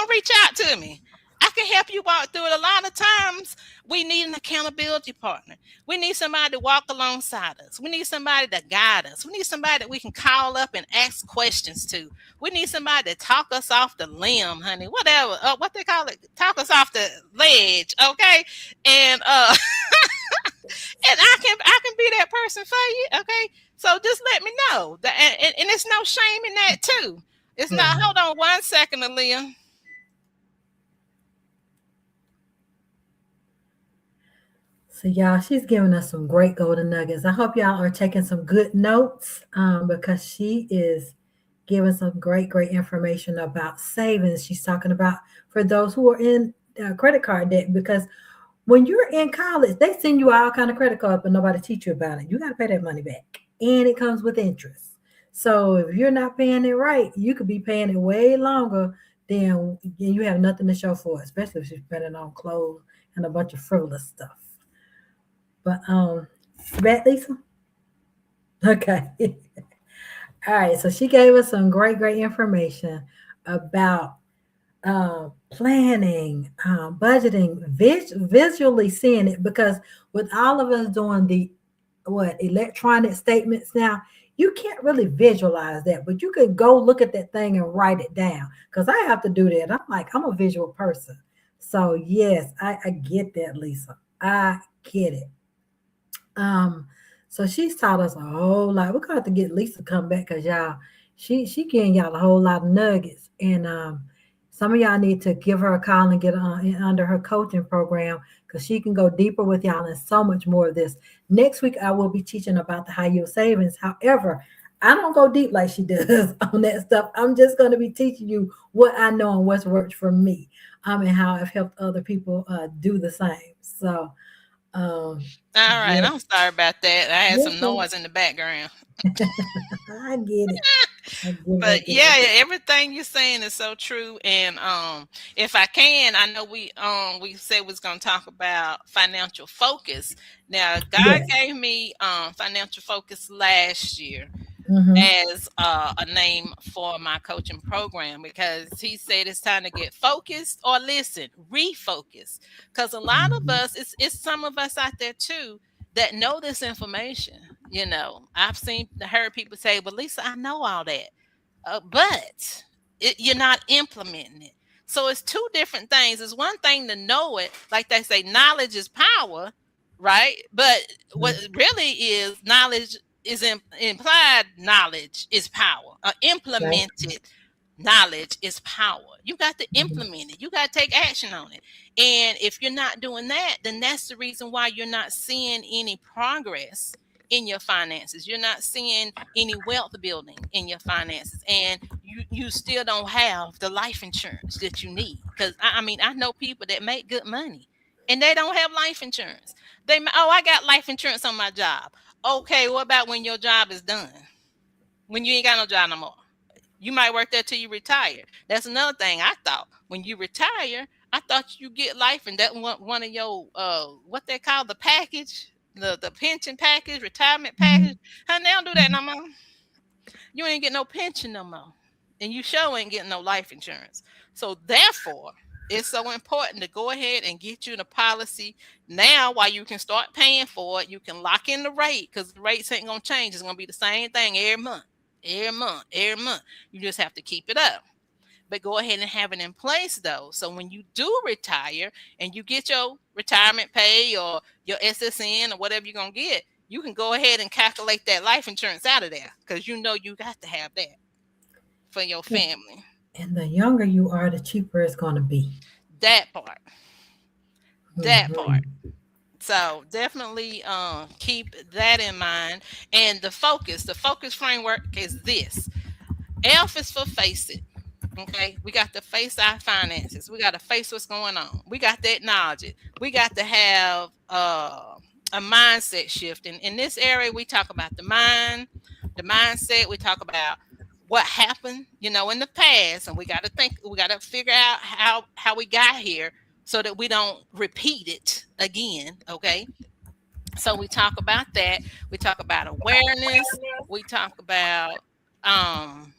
reach out to me. I can help you walk through it. A lot of times we need an accountability partner. We need somebody to walk alongside us. We need somebody to guide us. We need somebody that we can call up and ask questions to. We need somebody to talk us off the limb, honey. Whatever, what they call it, talk us off the ledge, okay? And and I can be that person for you, okay? So just let me know. And it's no shame in that too. It's not. Hold on 1 second, Aleigha. So y'all, she's giving us some great golden nuggets. I hope y'all are taking some good notes because she is giving some great information about savings. She's talking about for those who are in credit card debt, because when you're in college, they send you all kind of credit cards, but nobody teach you about it. You got to pay that money back. and it comes with interest. So if you're not paying it right, you could be paying it way longer than you have nothing to show for it, especially if you're spending on clothes and a bunch of frivolous stuff. But back Lisa? Okay. All right. So she gave us some great information about planning, budgeting, visually seeing it, because with all of us doing the what electronic statements now, you can't really visualize that, but you could go look at that thing and write it down. Because I have to do that. I'm a visual person. So yes, I get that, Lisa. I get it. Um, so she's taught us a whole lot. We're gonna have to get Lisa to come back because y'all, she getting y'all a whole lot of nuggets. And some of y'all need to give her a call and get under her coaching program because she can go deeper with y'all and so much more of this. Next week I will be teaching about the high yield savings. However, I don't go deep like she does on that stuff. I'm just going to be teaching you what I know and what's worked for me, and how I've helped other people do the same. So, All right, yeah, I'm sorry about that. I had some listen, noise in the background. I get it. I get it. I But get it. I yeah, get it. everything you're saying is so true. And if I can, I know we said we was gonna talk about financial focus. Now, God Yes. gave me financial focus last year Mm-hmm. as a name for my coaching program because he said it's time to get focused or listen, refocus. Because a lot of Mm-hmm. us, it's some of us out there too that know this information. I've heard people say, "Well, Lisa, I know all that," but you're not implementing it. So it's two different things. It's one thing to know it, like they say, knowledge is power, right? But what it really is, knowledge is implied knowledge is power. Right. Implemented knowledge is power. You got to Mm-hmm. implement it. You got to take action on it. And if you're not doing that, then that's the reason why you're not seeing any progress in your finances. You're not seeing any wealth building in your finances, and you still don't have the life insurance that you need. Because I mean, I know people that make good money and they don't have life insurance. I got life insurance on my job. Okay, what about when your job is done? When you ain't got no job no more? You might work there till you retire. That's another thing I thought. When you retire, I thought you get life and that one of your what they call the package, the pension package, retirement Mm-hmm. package. Honey, they don't do that no more. You ain't get no pension no more. And you sure ain't getting no life insurance. So therefore, it's so important to go ahead and get you in a policy now while you can start paying for it. You can lock in the rate because the rates ain't gonna change. It's gonna be the same thing every month. Every month, every month. You just have to keep it up. But go ahead and have it in place though. So when you do retire and you get your retirement pay or your SSN or whatever you're gonna get, you can go ahead and calculate that life insurance out of there because you know you got to have that for your Yeah. family. And the younger you are, the cheaper it's going to be. That part. That part. Mm-hmm. So definitely keep that in mind. And the focus framework is this. F is for face it. Okay, we got to face our finances. We got to face what's going on. We got to acknowledge it. We got to have a mindset shift. And in this area, we talk about the mindset. We talk about what happened, in the past, and we got to think. We got to figure out how we got here so that we don't repeat it again. Okay, so we talk about that. We talk about awareness. We talk about um,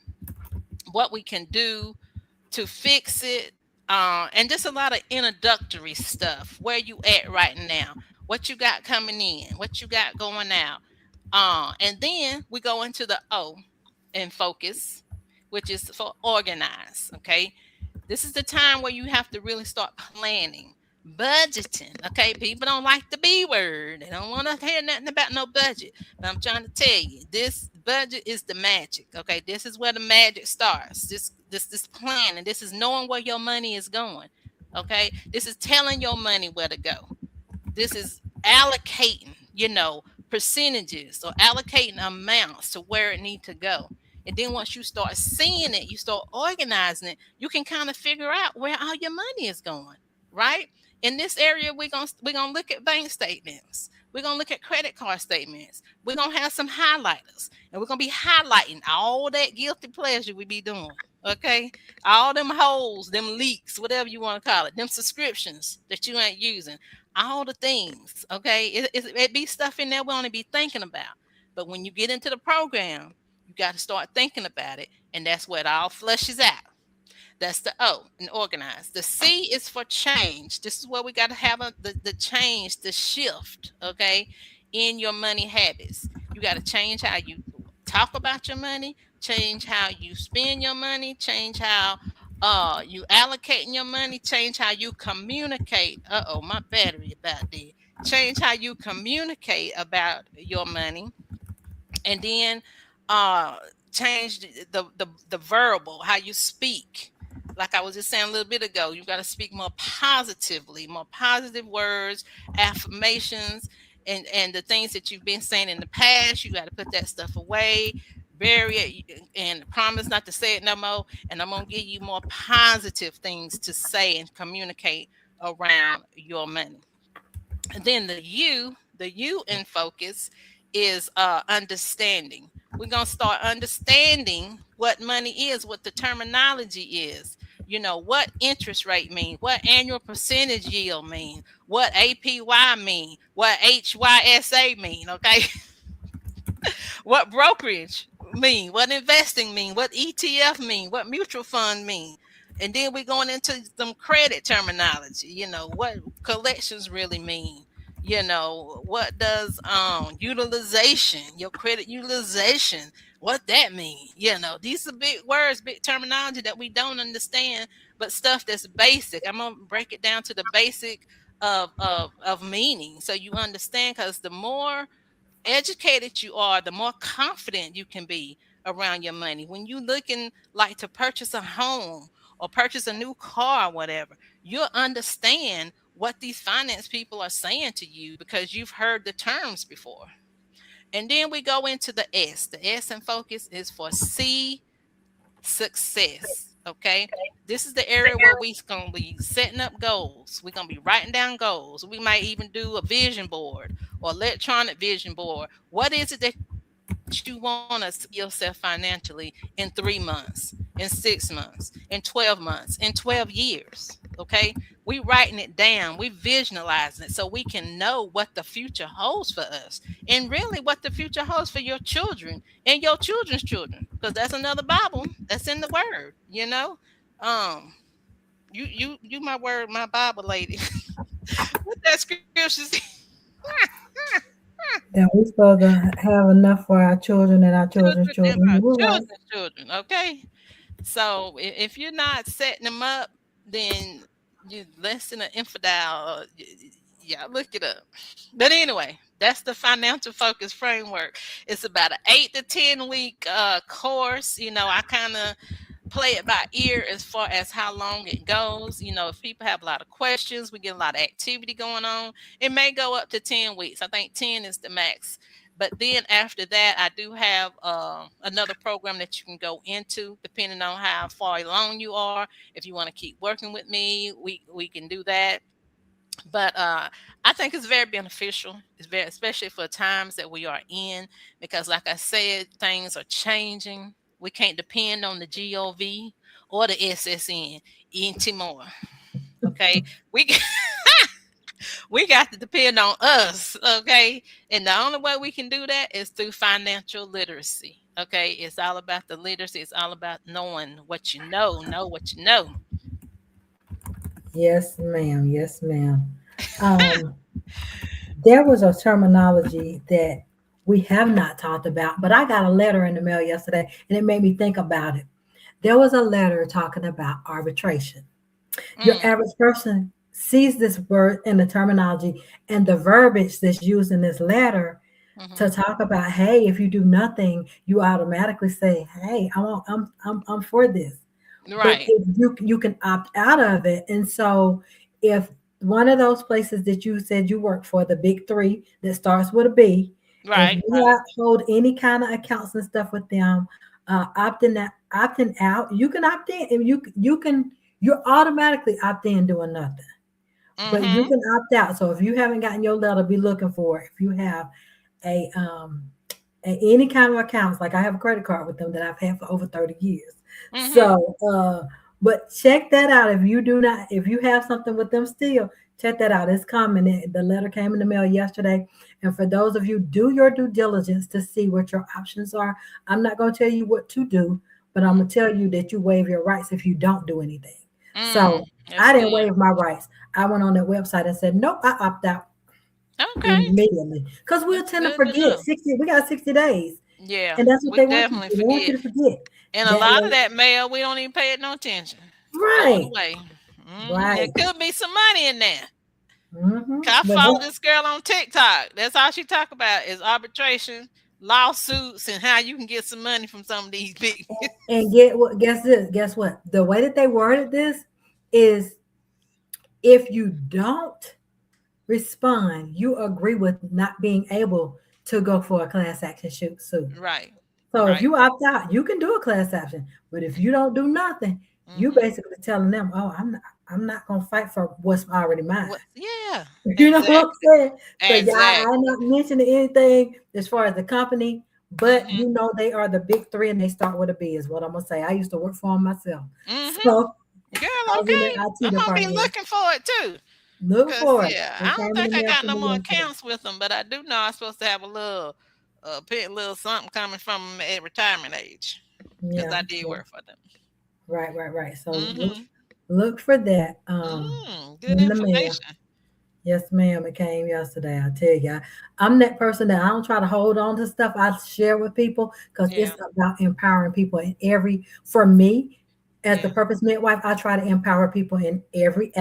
what we can do to fix it, and just a lot of introductory stuff. Where you at right now? What you got coming in? What you got going out? And then we go into the O and focus, which is for organize. Okay, this is the time where you have to really start planning, budgeting. Okay, people don't like the B word. They don't want to hear nothing about no budget. But I'm trying to tell you, this budget is the magic. Okay, this is where the magic starts. This planning. This is knowing where your money is going. Okay, this is telling your money where to go. This is allocating, percentages or allocating amounts to where it need to go. And then once you start seeing it, you start organizing it, you can kind of figure out where all your money is going, right? In this area, we're gonna look at bank statements. We're going to look at credit card statements. We're going to have some highlighters, and we're going to be highlighting all that guilty pleasure we be doing. Okay. All them holes, them leaks, whatever you want to call it, them subscriptions that you ain't using, all the things. Okay. It be stuff in there we only be thinking about. But when you get into the program, you got to start thinking about it. And that's where it all flushes out. That's the O and organized. The C is for change. This is where we got to have the change, the shift, okay, in your money habits. You got to change how you talk about your money, change how you spend your money, change how you allocating your money, change how you communicate. Uh-oh, my battery about there. Change how you communicate about your money, and then uh change the verbal, how you speak. Like I was just saying a little bit ago, you got to speak more positively, more positive words, affirmations, and the things that you've been saying in the past. You got to put that stuff away, bury it, and promise not to say it no more. And I'm gonna give you more positive things to say and communicate around your money. And then the U in focus is understanding. We're gonna start understanding what money is, what the terminology is. You know, what interest rate mean, what annual percentage yield mean, what APY mean, what HYSA mean, okay? What brokerage mean, what investing mean, what ETF mean, what mutual fund mean. And then we're going into some credit terminology, what collections really mean. What does utilization, your credit utilization, what that mean? These are big words, big terminology that we don't understand, but stuff that's basic. I'm gonna break it down to the basic of meaning so you understand, because the more educated you are, the more confident you can be around your money. When you looking like to purchase a home or purchase a new car or whatever, you'll understand what these finance people are saying to you because you've heard the terms before. And then we go into the S. The S in focus is for C, success. Okay. This is the area where we're going to be setting up goals. We're going to be writing down goals. We might even do a vision board or electronic vision board. What is it that you want to see yourself financially in 3 months, in 6 months, in 12 months, in 12 years? Okay. We writing it down. We visualizing it so we can know what the future holds for us, and really what the future holds for your children and your children's children, because that's another Bible that's in the word. um you my word, my Bible lady. What that scripture say? That we're supposed to have enough for our children and our children's Children and children. our You're right. children's children. Okay. So if you're not setting them up, then you're less than an infidel. Yeah, look it up. But anyway, that's the financial focus framework. It's about an 8 to 10 week course. I kind of play it by ear as far as how long it goes. If people have a lot of questions, we get a lot of activity going on. It may go up to 10 weeks. I think 10 is the max. But then after that, I do have another program that you can go into, depending on how far along you are. If you want to keep working with me, we can do that. But I think it's very beneficial. It's very, especially for times that we are in, because like I said, things are changing. We can't depend on the GOV or the SSN anymore. Okay, we we got to depend on us. Okay, and the only way we can do that is through financial literacy. Okay, it's all about the literacy. It's all about knowing what you know what you know. Yes, ma'am. Yes, ma'am. Um, there was a terminology that we have not talked about, but I got a letter in the mail yesterday and it made me think about it. There was a letter talking about arbitration. Your Mm, average person sees this word in the terminology and the verbiage that's used in this letter to hmm. talk about, hey, if you do nothing, you automatically say, hey, I'm for this. But Right, if you can opt out of it. And so if one of those places that you said you work for, the big three that starts with a B, if right, you hold any kind of accounts and stuff with them, opting out, you can opt in and you can you're automatically opt in doing nothing. But you Mm-hmm. can opt out. So if you haven't gotten your letter, be looking for it. If you have a any kind of accounts, like I have a credit card with them that I've had for over 30 years. Mm-hmm. So but check that out. If you do not, if you have something with them still, check that out. It's coming. The letter came in the mail yesterday. And for those of you, do your due diligence to see what your options are. I'm not going to tell you what to do, but I'm going to tell you that you waive your rights if you don't do anything. Mm, So that's I didn't good. waive my rights. I went on that website and said, nope, I opt out Okay. immediately. Because we'll That's tend to good to forget. know. 60, we got 60 days. Yeah, And that's what we they want you to definitely do. They want you forget. to forget And a that lot of way. that mail, we don't even pay it no attention. Throw it Right. away. Mm-hmm. There Right. could be some money in there. Hmm. 'Cause I But follow this girl on TikTok. That's all she talk about is arbitration, lawsuits, and how you can get some money from some of these big. and get what guess this. Guess what? The way that they worded this is if you don't respond, you agree with not being able to go for a class action suit. Right, So if right. you opt out, you can do a class action. But if you don't do nothing, you Mm-hmm. basically telling them, "Oh, I'm not gonna fight for what's already mine." What? Yeah, You know what I'm exactly, saying? So yeah, I'm exactly. not mentioning anything as far as the company, but Mm-hmm. they are the big three and they start with a B is what I'm gonna say. I used to work for them myself. Mm-hmm. So I Girl, was in the okay. IT I'm gonna be department. looking for it too. Look Cause for it. yeah, I It don't came in the think I mail got to no me more yesterday. accounts with them, but I do know I'm supposed to have a little, little something coming from 'em at retirement age. Cause Yeah, I did yeah. work for them. Right. So Mm-hmm. look for that Good in the mail. information. Yes, ma'am. It came yesterday. I tell you, I'm that person that I don't try to hold on to stuff. I share with people because Yeah, it's about empowering people in every. For me, as the yeah, purpose midwife, I try to empower people in every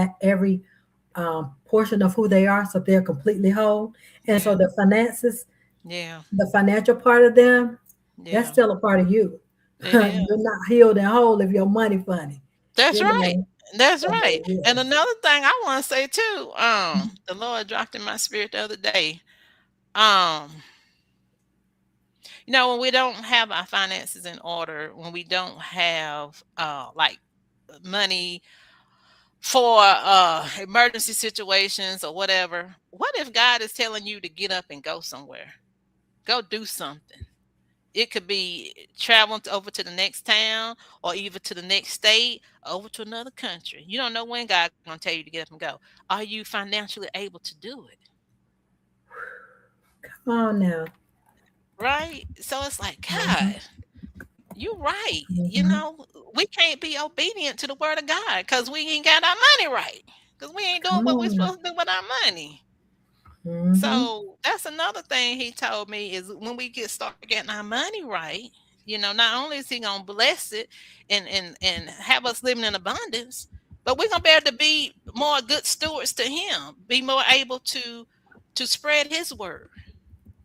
portion of who they are, so they're completely whole. And yeah, so yeah, the financial part of them, that's yeah. still a part of you. It You're is. not healed and whole if your money funny. That's You right. know. That's So, right. And yeah. another thing I want to say too, the Lord dropped in my spirit the other day. Um, when we don't have our finances in order, when we don't have like money for emergency situations or whatever, what if God is telling you to get up and go somewhere? Go do something. It could be traveling over to the next town or even to the next state, over to another country. You don't know when God's going to tell you to get up and go. Are you financially able to do it? Come on now. Right? So it's like, Hmm. God, you're right. Hmm. We can't be obedient to the word of God because we ain't got our money right. Because we ain't doing Come what we're on now. supposed to do with our money. Hmm. So that's another thing he told me is when we get start getting our money right, not only is he gonna bless it and have us living in abundance, but we're gonna be able to be more good stewards to him, be more able to spread his word,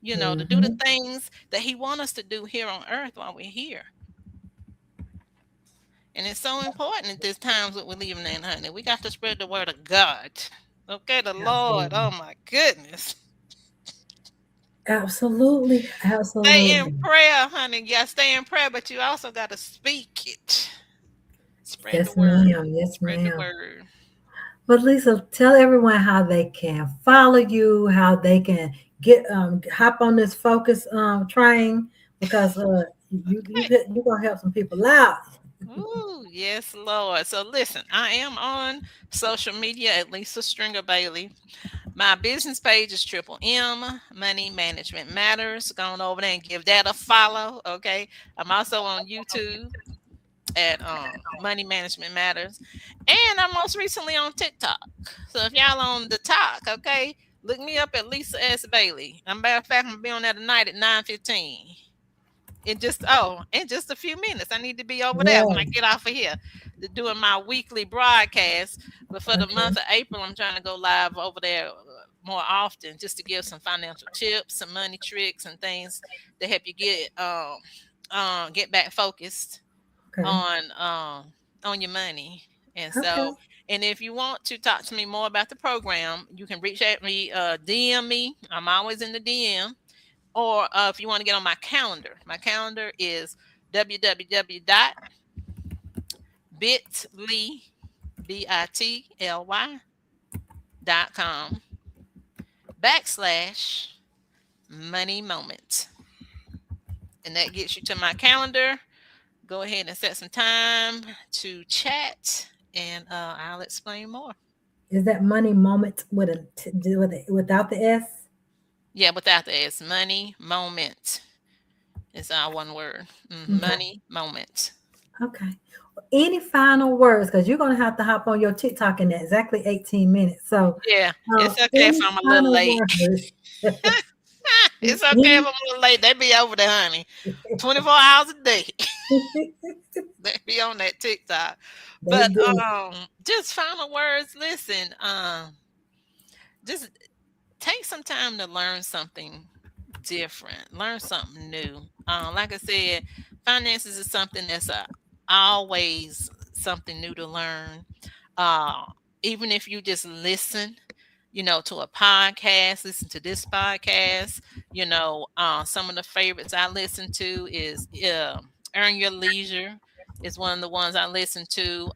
to do the Hmm. things that he wants us to do here on earth while we're here. And it's so important at this times that we're living in, honey. We got to spread the word of God. Okay, the Lord. Absolutely. Oh my goodness. Absolutely. Stay in Absolutely. prayer, honey. Yeah, stay in prayer, but you also got to speak it. Spread the Yes, word. ma'am. Yes, Spread the ma'am. word. But Lisa, tell everyone how they can follow you, how they can get hop on this focus train because Okay. you're gonna help some people out. Ooh, yes, Lord. So listen, I am on social media at Lisa Stringer Bailey. My business page is Triple M Money Management Matters. Go on over there and give that a follow. Okay. I'm also on YouTube at Money Management Matters. And I'm most recently on TikTok. So if y'all on the talk, okay, look me up at Lisa S. Bailey. Matter of fact, I'm gonna be on there tonight at 9:15. In just a few minutes. I need to be over there when I Yeah. get off of here. To doing my weekly broadcast. But for the Okay. month of April, I'm trying to go live over there more often just to give some financial tips, some money tricks and things to help you get back focused Okay. on your money. And Okay. so, and if you want to talk to me more about the program, you can reach out me, DM me. I'm always in the DM. Or if you want to get on my calendar is www.bitly, bitly, backslash money moment. And that gets you to my calendar. Go ahead and set some time to chat, and I'll explain more. Is that money moment without the S? Yeah, without the S, money moment. It's all one word. Okay. Money moment. Okay. Any final words? Because you're gonna have to hop on your TikTok in exactly 18 minutes. So, Yeah, it's okay if any I'm a little final late. words? It's okay if Any- I'm a little late. They be over there, honey. 24 hours a day. They be on that TikTok. They But do. just final words. Listen, just take some time to learn something different, learn something new. Like I said, finances is something that's always something new to learn. Uh, Even if you just listen, to a podcast, listen to this podcast. Some of the favorites I listen to is Earn Your Leisure is one of the ones I listen to.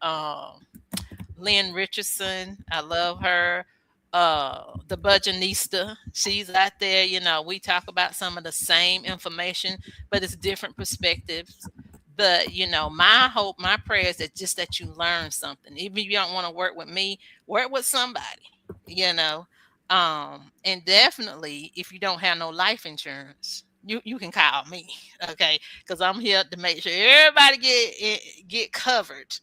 Lynn Richardson, I love her. The Budgetnista, she's out there. We talk about some of the same information, but it's different perspectives. But my hope, my prayer is that you learn something. Even if you don't want to work with me, work with somebody. You know, and definitely if you don't have no life insurance, you can call me, okay? Because I'm here to make sure everybody get covered,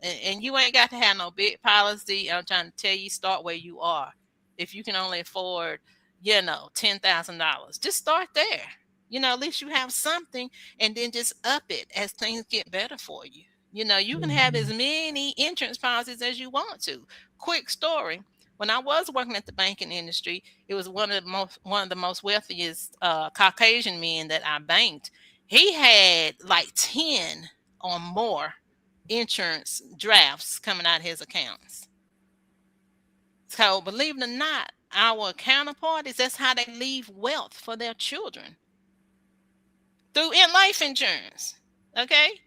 and you ain't got to have no big policy. I'm trying to tell you, start where you are. If you can only afford, $10,000, just start there. At least you have something, and then just up it as things get better for you. You can have as Mhm. many insurance policies as you want to. Quick story. When I was working at the banking industry, it was one of the most wealthiest Caucasian men that I banked. He had like 10 or more insurance drafts coming out of his accounts. So believe it or not, our counterparties, that's how they leave wealth for their children through in life insurance. Okay.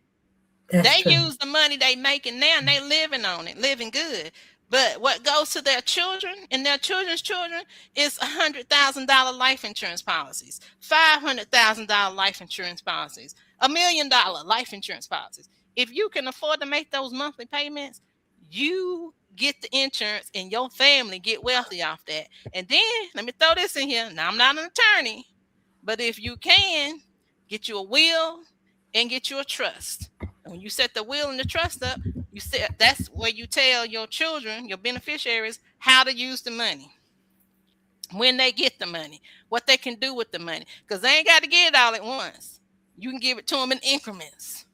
That's They true. use the money they making now and they living on it, living good. But what goes to their children and their children's children is $100,000 life insurance policies, $500,000 life insurance policies, $1 million life insurance policies. If you can afford to make those monthly payments, you get the insurance and your family get wealthy off that. And then let me throw this in here. Now I'm not an attorney, but if you can get you a will and get you a trust. And when you set the will and the trust up, that's where you tell your children, your beneficiaries, how to use the money, when they get the money, what they can do with the money. Because they ain't got to get it all at once. You can give it to them in increments.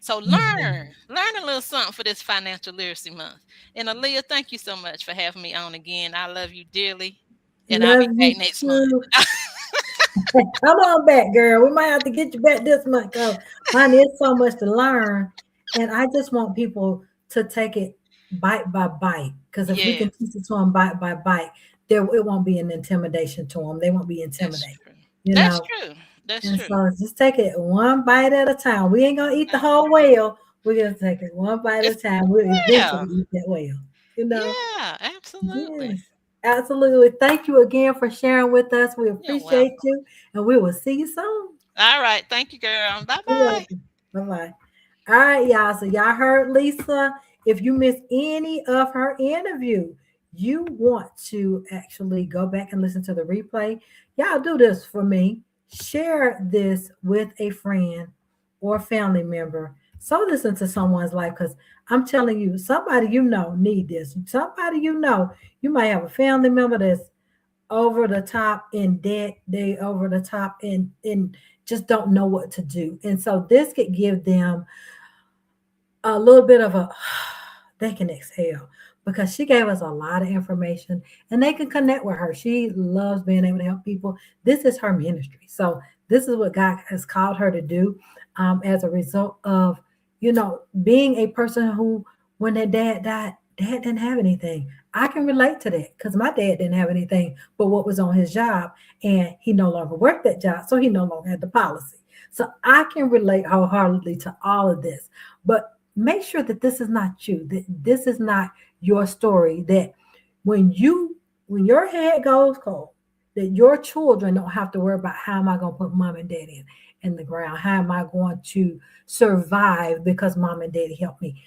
So Mhm. learn a little something for this financial literacy month. And Aleigha, thank you so much for having me on again. I love you dearly. And I'll Love be you back next month. too. Come on back, girl. We might have to get you back this month because, honey, it's so much to learn. And I just want people to take it bite by bite. Because if we Yeah, can teach it to them bite by bite, it won't be an intimidation to them. They won't be that's intimidated, true. you That's know. true. That's And true. so just take it one bite at a time. We ain't gonna eat the whole whale. We're gonna take it one bite at It's a time. We'll yeah. eventually eat that whale. You know? Yeah, absolutely. Yes. Absolutely. Thank you again for sharing with us. We You're appreciate welcome. you and we will see you soon. All right. Thank you, girl. Bye You're bye. welcome. Bye-bye. All right, y'all. So y'all heard Lisa. If you missed any of her interview, you want to actually go back and listen to the replay. Y'all do this for me. Share this with a friend or family member. So listen to someone's life because I'm telling you, somebody you know need this. Somebody you know, you might have a family member that's over the top in debt. They over the top and just don't know what to do. And so this could give them a little bit of a they can exhale because she gave us a lot of information and they can connect with her. She loves being able to help people. This is her ministry. So this is what God has called her to do as a result of, being a person who, when their dad died, dad didn't have anything. I can relate to that because my dad didn't have anything but what was on his job and he no longer worked that job. So he no longer had the policy. So I can relate wholeheartedly to all of this. But make sure that this is not you, that this is not your story, that when your head goes cold, that your children don't have to worry about, how am I going to put mom and dad in the ground? How am I going to survive because mom and daddy helped me?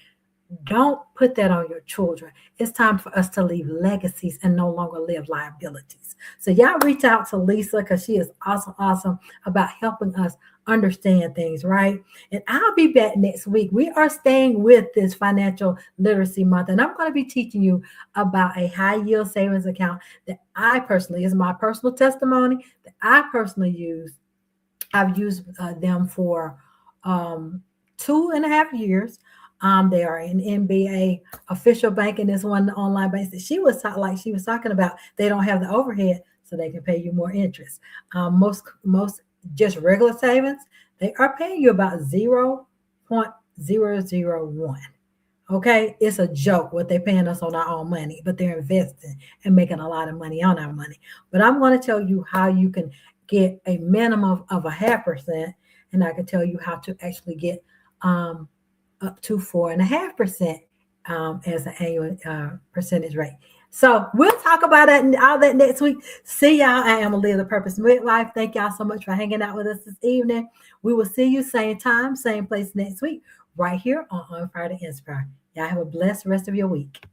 Don't put that on your children. It's time for us to leave legacies and no longer live liabilities. So y'all reach out to Lisa, because she is awesome, awesome about helping us understand things, right? And I'll be back next week. We are staying with this financial literacy month, and I'm going to be teaching you about a high yield savings account that I personally, is my personal testimony, that I personally use. I've used them for 2.5 years. They are an NBA official bank, and this one online bank that she was talking about. They don't have the overhead, so they can pay you more interest. Most just regular savings, they are paying you about 0.001. Okay, it's a joke what they're paying us on our own money, but they're investing and making a lot of money on our money. But I'm going to tell you how you can get a minimum of 0.5%, and I can tell you how to actually get up to 4.5% as an annual percentage rate. So we'll talk about that and all that next week. See y'all. I am Aleigha the Purpose Midwife. Thank y'all so much for hanging out with us this evening. We will see you same time, same place next week, right here on Friday Inspire. Y'all have a blessed rest of your week.